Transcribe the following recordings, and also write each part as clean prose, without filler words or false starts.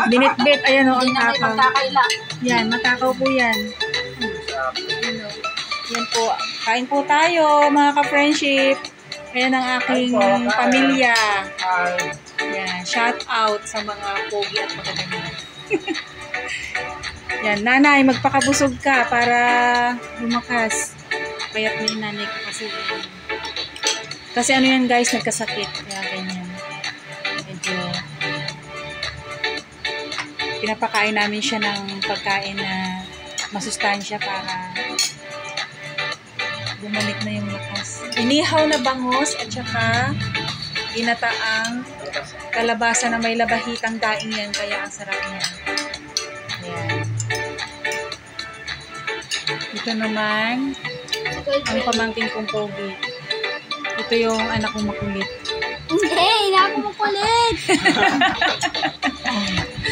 Binitbit. Ayan o, ang Hindi na may takaw. pagkakaila. Yan, matakaw po yan. Yan po. Kain po tayo, mga ka-friendship. Ayan ang aking pamilya. Yan, shout out sa mga pogi at magaganda. Yan, nanay, magpakabusog ka para lumakas. Kaya't may nanay ko kasi ano yan guys, nagkasakit. Kaya ganyan. Medyo pinapakain namin siya ng pagkain na masustansya para bumalik na yung lakas. Inihaw na bangus at saka ginataang kalabasa na may labahitang daing yan. Kaya ang sarap niya. Ayan. Ito naman ang pamangkin kong pogi. Ito yung anak kong makulit. Hindi, hindi ako makulit.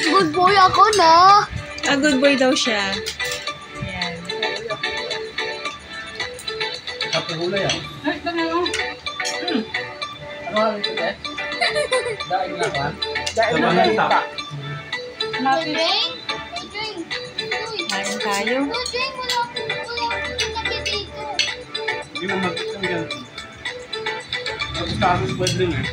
Good boy ako, no? Ah, good boy daw siya. Ayan. Kapihula yan. Ay, dami mo. Ano ang ito eh? Daing na ba? Daing na ba? Drink? Drink. Kain tayo. Drink, wala akong tabi dito. Hindi mo mag-isang ganito. Mag-status ba din eh?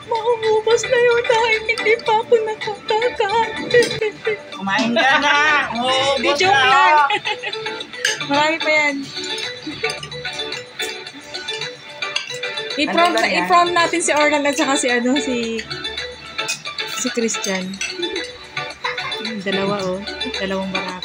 Maubos na yun dahil hindi pa ako nakakakain. Kumain ka na! Di joke lang. Marami pa yan. I-prompt natin si Orlan at saka si Christian. Dalawa oh. Dalawang baka.